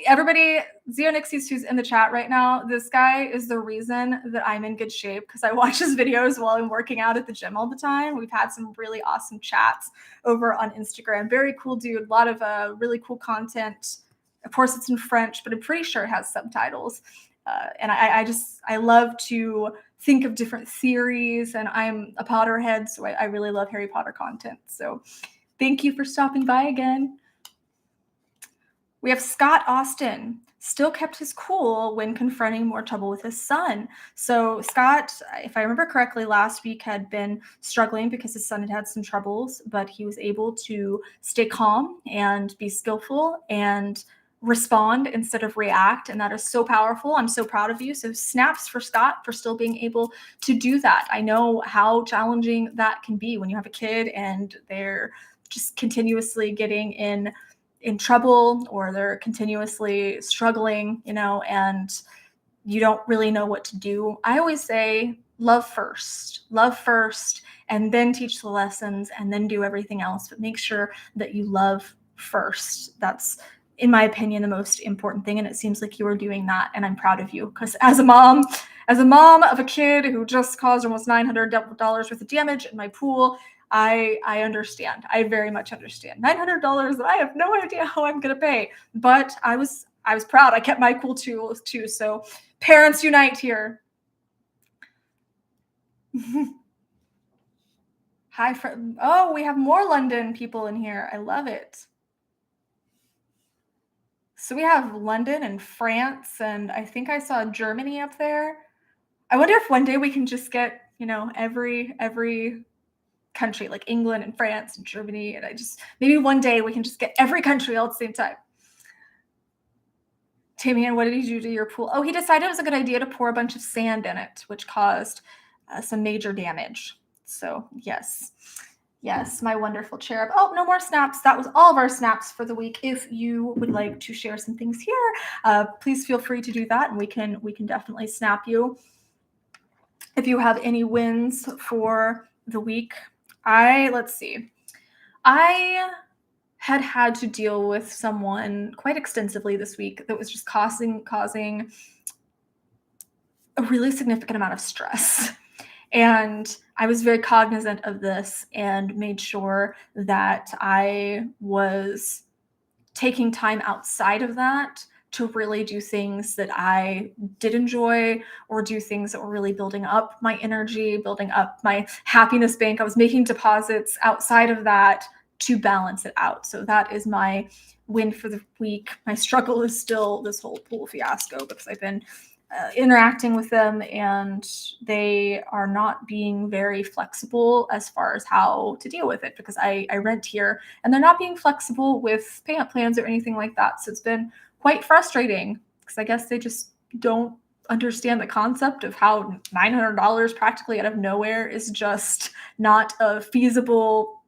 Everybody, Xeonixies who's in the chat right now, this guy is the reason that I'm in good shape, because I watch his videos while I'm working out at the gym all the time. We've had some really awesome chats over on Instagram. Very cool dude. A lot of really cool content. Of course, it's in French, but I'm pretty sure it has subtitles. And I love to think of different theories, and I'm a Potterhead, so I really love Harry Potter content. So thank you for stopping by again. We have Scott Austin still kept his cool when confronting more trouble with his son. So Scott, if I remember correctly, last week had been struggling because his son had had some troubles, but he was able to stay calm and be skillful and respond instead of react. And that is so powerful. I'm so proud of you. So snaps for Scott for still being able to do that. I know how challenging that can be when you have a kid and they're just continuously getting in trouble or they're continuously struggling, and you don't really know what to do. I always say love first, and then teach the lessons and then do everything else. But make sure that you love first. That's, in my opinion, the most important thing. And it seems like you are doing that. And I'm proud of you because as a mom of a kid who just caused almost $900 worth of damage in my pool, I understand. I very much understand. $900 that I have no idea how I'm going to pay. But I was proud. I kept my cool too. So parents unite here. Hi, oh, we have more London people in here. I love it. So we have London and France, and I think I saw Germany up there. I wonder if one day we can just get, every country, like England and France and Germany, and maybe one day we can just get every country all at the same time. Tamian, what did he do to your pool? Oh, he decided it was a good idea to pour a bunch of sand in it, which caused some major damage. So yes, my wonderful cherub. Oh, no more snaps. That was all of our snaps for the week. If you would like to share some things here, please feel free to do that, and we can definitely snap you. If you have any wins for the week, let's see. I had to deal with someone quite extensively this week that was just causing a really significant amount of stress. And I was very cognizant of this and made sure that I was taking time outside of that to really do things that I did enjoy or do things that were really building up my energy, building up my happiness bank. I was making deposits outside of that to balance it out. So that is my win for the week. My struggle is still this whole pool fiasco because I've been interacting with them and they are not being very flexible as far as how to deal with it because I rent here and they're not being flexible with payment plans or anything like that. So it's been quite frustrating because I guess they just don't understand the concept of how $900 practically out of nowhere is just not a feasible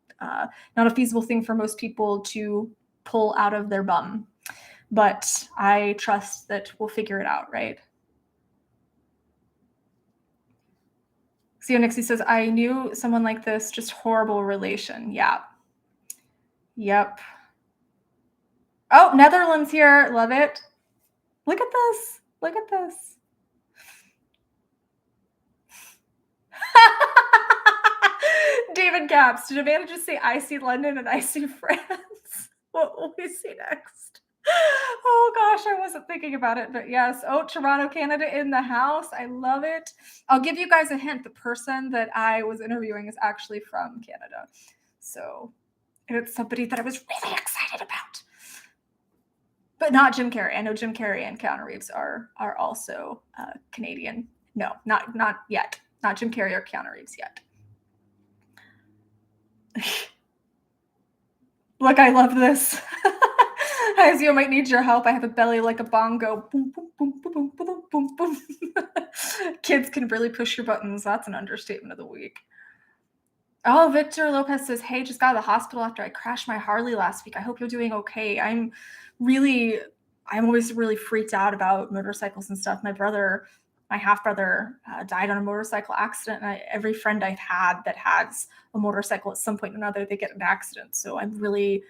thing for most people to pull out of their bum. But I trust that we'll figure it out, right? Nixie says, I knew someone like this, just horrible relation. Yeah. Yep. Oh, Netherlands here. Love it. Look at this. Look at this. David Gaps, did Amanda just say I see London and I see France? What will we see next? Oh gosh, I wasn't thinking about it, but yes. Oh, Toronto, Canada in the house. I love it. I'll give you guys a hint. The person that I was interviewing is actually from Canada. So it's somebody that I was really excited about. But not Jim Carrey. I know Jim Carrey and Keanu Reeves are also Canadian. No, not yet. Not Jim Carrey or Keanu Reeves yet. Look, I love this. Izio might need your help. I have a belly like a bongo. Boom, boom, boom, boom, boom, boom, boom. Kids can really push your buttons. That's an understatement of the week. Oh, Victor Lopez says, hey, just got out of the hospital after I crashed my Harley last week. I hope you're doing okay. I'm always really freaked out about motorcycles and stuff. My half-brother died on a motorcycle accident. And every friend I've had that has a motorcycle at some point or another, they get in an accident. So I'm really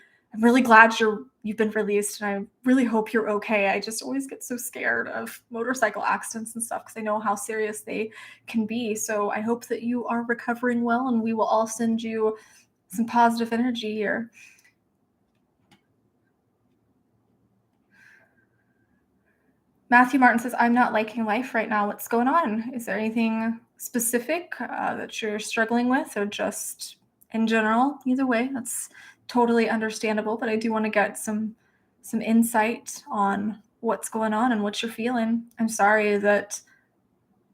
glad you've been released, and I really hope you're okay. I just always get so scared of motorcycle accidents and stuff because I know how serious they can be. So I hope that you are recovering well, and we will all send you some positive energy here. Matthew Martin says, I'm not liking life right now. What's going on? Is there anything specific that you're struggling with, or just in general? Either way, that's totally understandable, but I do want to get some some insight on what's going on and what you're feeling. I'm sorry that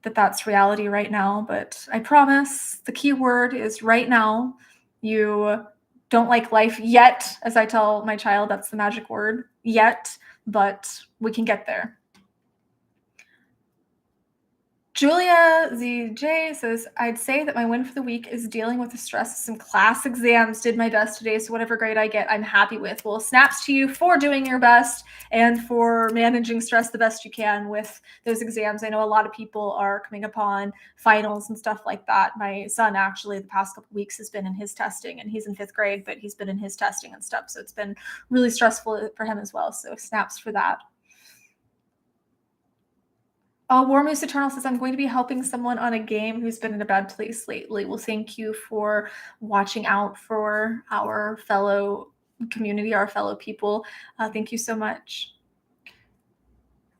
that's reality right now, but I promise the key word is right now. You don't like life yet, as I tell my child, that's the magic word, yet, but we can get there. Julia ZJ says, I'd say that my win for the week is dealing with the stress of some class exams. Did my best today, so whatever grade I get, I'm happy with. Well, snaps to you for doing your best and for managing stress the best you can with those exams. I know a lot of people are coming upon finals and stuff like that. My son actually the past couple of weeks has been in his testing, and he's in 5th grade, but he's been in his testing and stuff. So it's been really stressful for him as well. So snaps for that. War Moose Eternal says, I'm going to be helping someone on a game who's been in a bad place lately. Well, thank you for watching out for our fellow community, our fellow people. Thank you so much.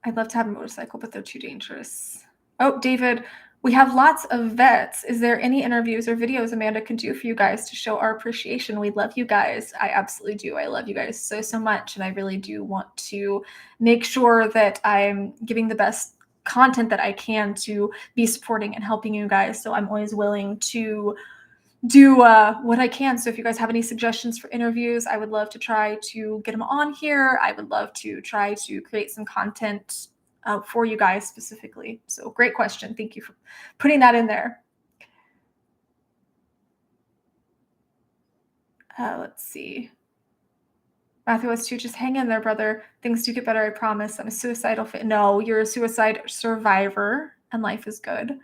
I'd love to have a motorcycle, but they're too dangerous. Oh, David, we have lots of vets. Is there any interviews or videos Amanda can do for you guys to show our appreciation? We love you guys. I absolutely do. I love you guys so, so much. And I really do want to make sure that I'm giving the best content that I can to be supporting and helping you guys. So I'm always willing to do what I can. So if you guys have any suggestions for interviews, I would love to try to get them on here. I would love to try to create some content for you guys specifically. So great question. Thank you for putting that in there. Let's see. Matthew was too. Just hang in there, brother. Things do get better, I promise. I'm a suicidal No, you're a suicide survivor, and life is good.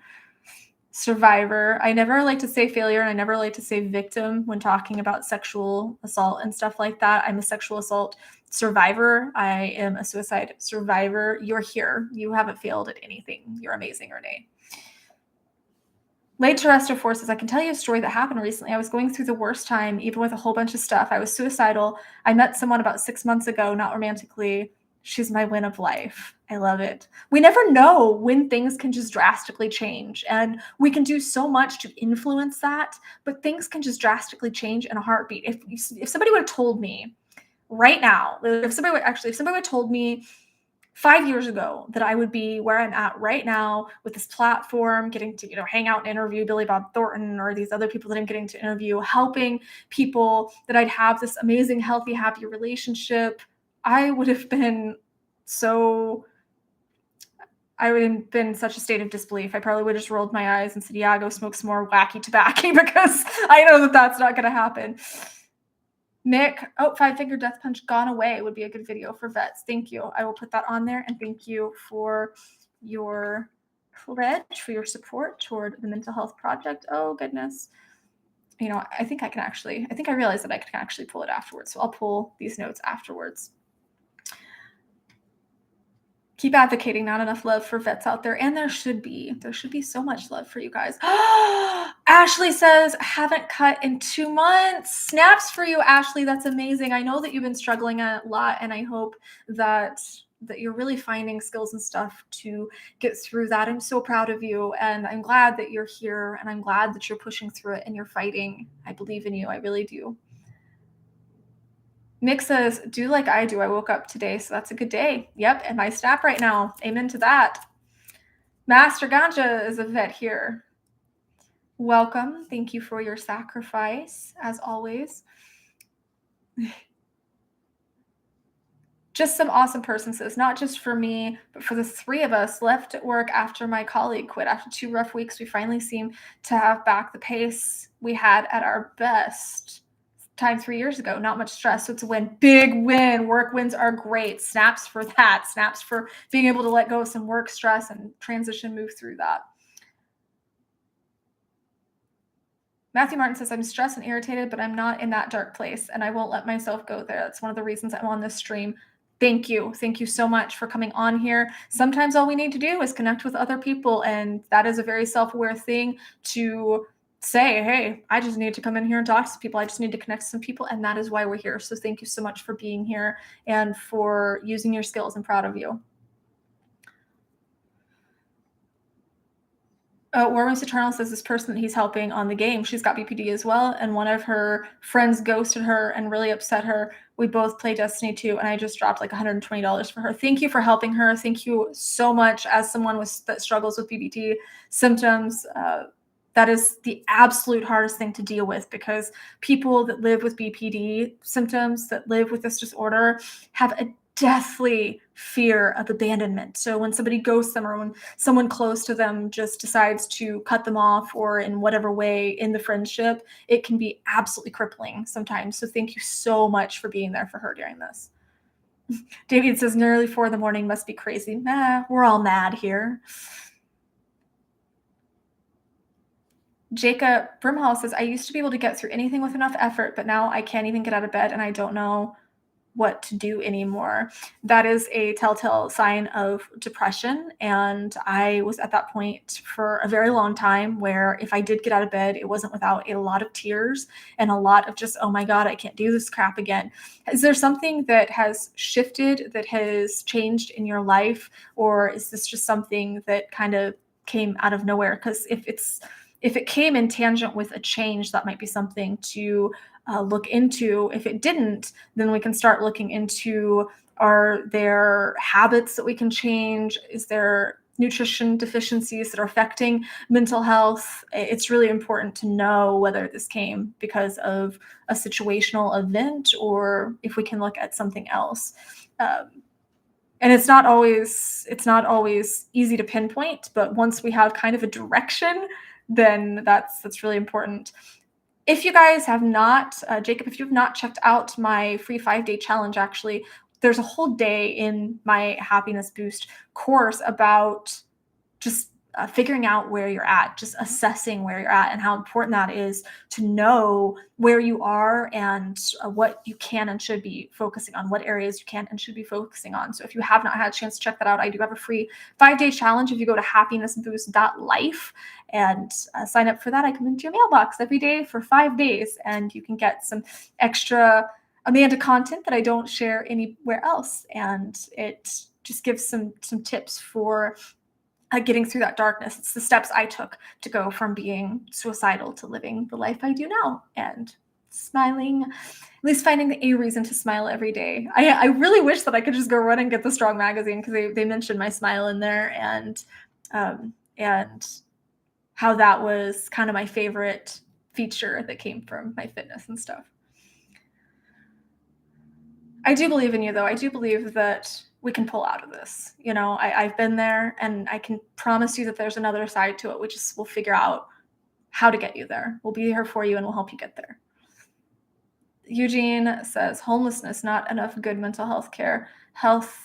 Survivor. I never like to say failure, and I never like to say victim when talking about sexual assault and stuff like that. I'm a sexual assault survivor. I am a suicide survivor. You're here. You haven't failed at anything. You're amazing, Renee. Late Terrestrial Forces, I can tell you a story that happened recently. I was going through the worst time, even with a whole bunch of stuff. I was suicidal. I met someone about 6 months ago, not romantically. She's my win of life. I love it. We never know when things can just drastically change, and we can do so much to influence that, but things can just drastically change in a heartbeat. If somebody would have told me right now, if somebody would have told me 5 years ago that I would be where I'm at right now with this platform, getting to, hang out and interview Billy Bob Thornton or these other people that I'm getting to interview, helping people, that I'd have this amazing, healthy, happy relationship, I would have been in such a state of disbelief. I probably would have just rolled my eyes and said, yeah, go smoke some more wacky tobacco because I know that that's not going to happen. Mick, 5-Finger Death Punch Gone Away would be a good video for vets. Thank you. I will put that on there, and thank you for your pledge, for your support toward the Mental Health Project. Oh, goodness. I think I realized that I can actually pull it afterwards, so I'll pull these notes afterwards. Keep advocating. Not enough love for vets out there, and there should be so much love for you guys. Ashley says, haven't cut in 2 months. Snaps for you, Ashley. That's amazing. I know that you've been struggling a lot, and I hope that you're really finding skills and stuff to get through that. I'm so proud of you, and I'm glad that you're here, and I'm glad that you're pushing through it and you're fighting. I believe in you. I really do. Mick says, do like I do. I woke up today, so that's a good day. Yep, and my snap right now. Amen to that. Master Ganja is a vet here. Welcome. Thank you for your sacrifice, as always. Just some awesome person says, not just for me, but for the 3 of us left at work after my colleague quit. After 2 rough weeks, we finally seem to have back the pace we had at our best time 3 years ago. Not much stress, so it's a win. Big win. Work wins are great. Snaps for that. Snaps for being able to let go of some work stress and transition, move through that. Matthew Martin says, I'm stressed and irritated, but I'm not in that dark place, and I won't let myself go there. That's one of the reasons I'm on this stream. Thank you. Thank you so much for coming on here. Sometimes all we need to do is connect with other people, and that is a very self-aware thing to say, hey, I just need to come in here and talk to people. I just need to connect to some people, and that is why we're here. So thank you so much for being here and for using your skills. I'm proud of you. Warmest Eternal says this person that he's helping on the game, she's got BPD as well, and one of her friends ghosted her and really upset her. We both play Destiny 2, and I just dropped like $120 for her. Thank you for helping her. Thank you so much. As someone that struggles with BPD symptoms, that is the absolute hardest thing to deal with, because people that live with BPD symptoms, that live with this disorder, have a deathly fear of abandonment. So when somebody ghosts them, or when someone close to them just decides to cut them off, or in whatever way in the friendship, it can be absolutely crippling sometimes. So thank you so much for being there for her during this. David says nearly 4 in the morning must be crazy. Nah, we're all mad here. Jacob Brimhall says, I used to be able to get through anything with enough effort, but now I can't even get out of bed and I don't know what to do anymore. That is a telltale sign of depression. And I was at that point for a very long time, where if I did get out of bed, it wasn't without a lot of tears and a lot of just, oh my God, I can't do this crap again. Is there something that has shifted, that has changed in your life? Or is this just something that kind of came out of nowhere? Because if it came in tangent with a change, that might be something to look into. If it didn't, then we can start looking into, are there habits that we can change? Is there nutrition deficiencies that are affecting mental health? It's really important to know whether this came because of a situational event, or if we can look at something else. And it's not always easy to pinpoint, but once we have kind of a direction, then that's really important. If you guys have not, Jacob, if you've not checked out my free 5-day challenge, actually, there's a whole day in my Happiness Boost course about just figuring out where you're at, just assessing where you're at, and how important that is to know where you are, and what you can and should be focusing on, what areas you can and should be focusing on. So if you have not had a chance to check that out, I do have a free 5-day challenge. If you go to happinessboost.life and sign up for that, I come into your mailbox every day for 5 days, and you can get some extra Amanda content that I don't share anywhere else. And it just gives some tips for getting through that darkness. It's the steps I took to go from being suicidal to living the life I do now, and smiling, at least finding a reason to smile every day. I really wish that I could just go run and get the Strong magazine, because they mentioned my smile in there, and how that was kind of my favorite feature that came from my fitness and stuff. I do believe in you, though. I do believe that we can pull out of this. You know, I've been there, and I can promise you that there's another side to it. We'll figure out how to get you there. We'll be here for you, and we'll help you get there. Eugene says, homelessness, not enough good mental health care.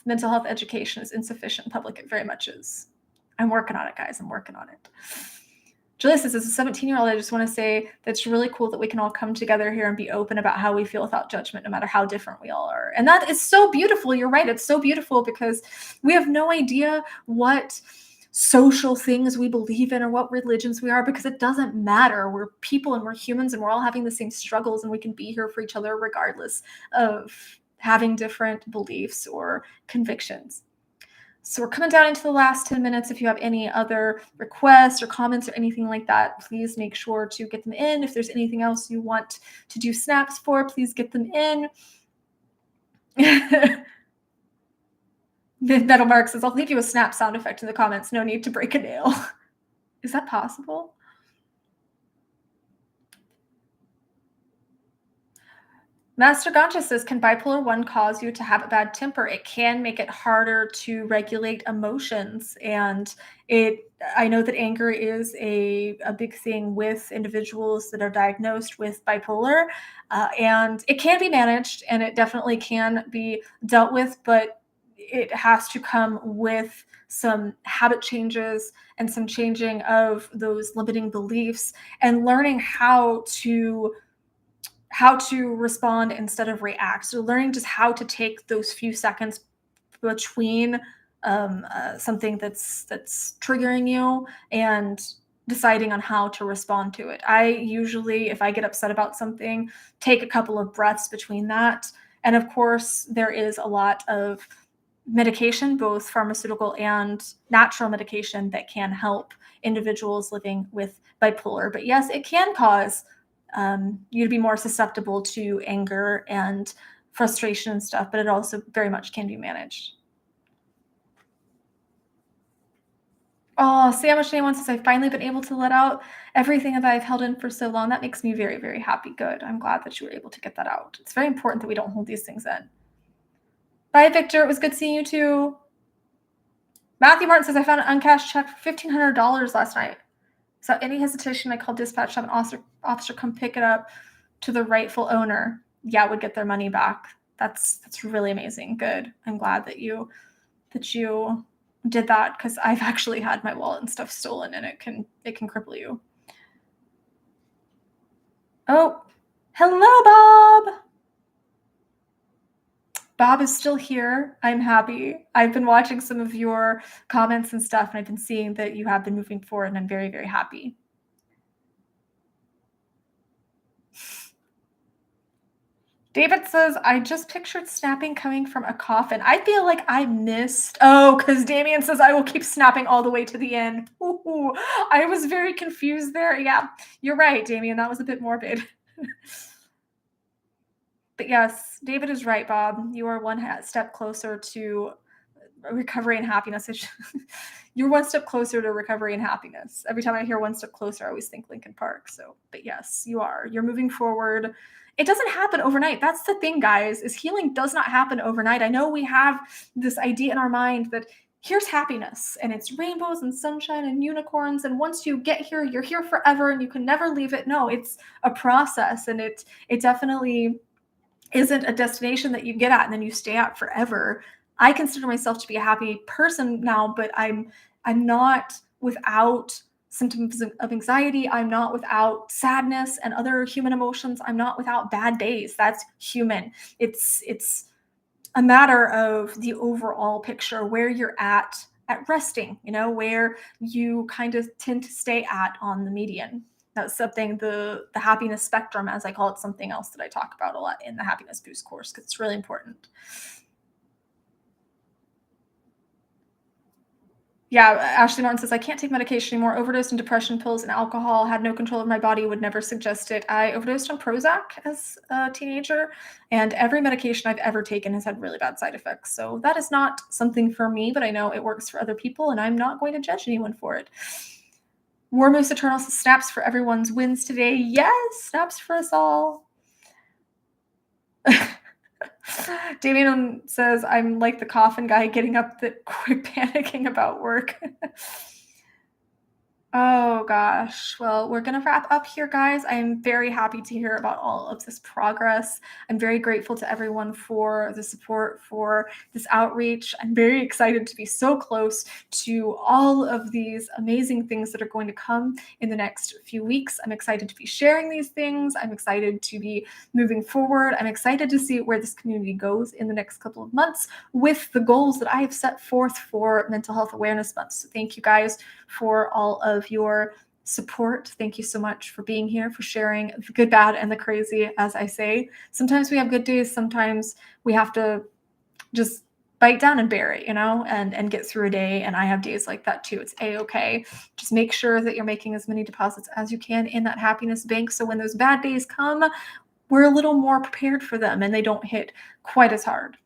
Mental health education is insufficient in public. It very much is. I'm working on it, guys. I'm working on it. Julia says, as a 17-year-old, I just want to say that's really cool that we can all come together here and be open about how we feel without judgment, no matter how different we all are. And that is so beautiful. You're right. It's so beautiful, because we have no idea what social things we believe in or what religions we are, because it doesn't matter. We're people, and we're humans, and we're all having the same struggles, and we can be here for each other regardless of having different beliefs or convictions. So we're coming down into the last 10 minutes. If you have any other requests or comments or anything like that, please make sure to get them in. If there's anything else you want to do snaps for, please get them in. Metal Mark says, I'll leave you a snap sound effect in the comments. No need to break a nail. Is that possible? Master Gancha says, can bipolar 1 cause you to have a bad temper? It can make it harder to regulate emotions. And I know that anger is a big thing with individuals that are diagnosed with bipolar. And it can be managed, and it definitely can be dealt with, but it has to come with some habit changes and some changing of those limiting beliefs, and learning how to respond instead of react. So learning just how to take those few seconds between something that's triggering you, and deciding on how to respond to it. I usually, if I get upset about something, take a couple of breaths between that. And of course, there is a lot of medication, both pharmaceutical and natural medication, that can help individuals living with bipolar. But yes, it can cause you to be more susceptible to anger and frustration and stuff, but it also very much can be managed. Oh, Sandwich Day says, I've finally been able to let out everything that I've held in for so long. That makes me very, very happy. Good. I'm glad that you were able to get that out. It's very important that we don't hold these things in. Bye, Victor. It was good seeing you too. Matthew Martin says, I found an uncashed check for $1,500 last night. So any hesitation, I called dispatch to have an officer come pick it up to the rightful owner. Yeah, would get their money back. That's really amazing. Good. I'm glad that you did that, because I've actually had my wallet and stuff stolen, and it can cripple you. Oh, hello, Bob. Bob is still here. I'm happy. I've been watching some of your comments and stuff, and I've been seeing that you have been moving forward, and I'm very, very happy. David says, I just pictured snapping coming from a coffin. I feel like I missed. Oh, because Damien says, I will keep snapping all the way to the end. Ooh, I was very confused there. Yeah, you're right, Damien. That was a bit morbid. But yes, David is right, Bob. You are one step closer to recovery and happiness. You're one step closer to recovery and happiness. Every time I hear one step closer, I always think Lincoln Park. So, but yes, you are. You're moving forward. It doesn't happen overnight. That's the thing, guys, is healing does not happen overnight. I know we have this idea in our mind that here's happiness, and it's rainbows and sunshine and unicorns, and once you get here, you're here forever and you can never leave it. No, it's a process, and it definitely isn't a destination that you get at and then you stay at forever. I consider myself to be a happy person now, but I'm not without symptoms of anxiety. I'm not without sadness and other human emotions. I'm not without bad days. That's human. It's a matter of the overall picture, where you're at resting, where you kind of tend to stay at on the median. That's something, the happiness spectrum, as I call it, something else that I talk about a lot in the Happiness Boost course, because it's really important. Yeah, Ashley Martin says, I can't take medication anymore. Overdosed on depression pills and alcohol. Had no control of my body. Would never suggest it. I overdosed on Prozac as a teenager, and every medication I've ever taken has had really bad side effects. So that is not something for me, but I know it works for other people, and I'm not going to judge anyone for it. War Moose Eternal says, snaps for everyone's wins today. Yes, snaps for us all. Damien says, I'm like the coffin guy getting up that quick panicking about work. Oh gosh. Well, we're going to wrap up here, guys. I'm very happy to hear about all of this progress. I'm very grateful to everyone for the support for this outreach. I'm very excited to be so close to all of these amazing things that are going to come in the next few weeks. I'm excited to be sharing these things. I'm excited to be moving forward. I'm excited to see where this community goes in the next couple of months with the goals that I have set forth for Mental Health Awareness Month. So thank you guys for all of your support. Thank you so much for being here, for sharing the good, bad, and the crazy. As I say, sometimes we have good days, sometimes we have to just bite down and bear it, and get through a day. And I have days like that too. It's a-okay. Just make sure that you're making as many deposits as you can in that happiness bank, so when those bad days come, we're a little more prepared for them and they don't hit quite as hard.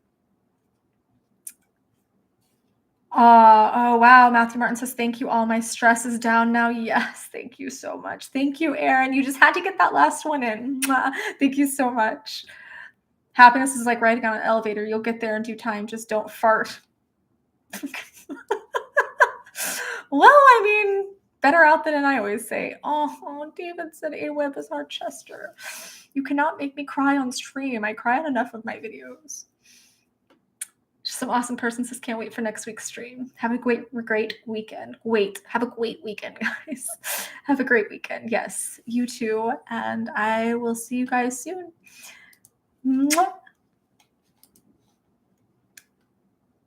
Oh, wow. Matthew Martin says, thank you. All my stress is down now. Yes. Thank you so much. Thank you, Aaron. You just had to get that last one in. Mwah. Thank you so much. Happiness is like riding on an elevator. You'll get there in due time. Just don't fart. Well, I mean, better out than in, I always say. Oh, David said AWeb is our Chester. You cannot make me cry on stream. I cry on enough of my videos. Some awesome person says, can't wait for next week's stream. Have a great weekend. Have a great weekend, guys. Have a great weekend. Yes, you too. And I will see you guys soon. Mwah.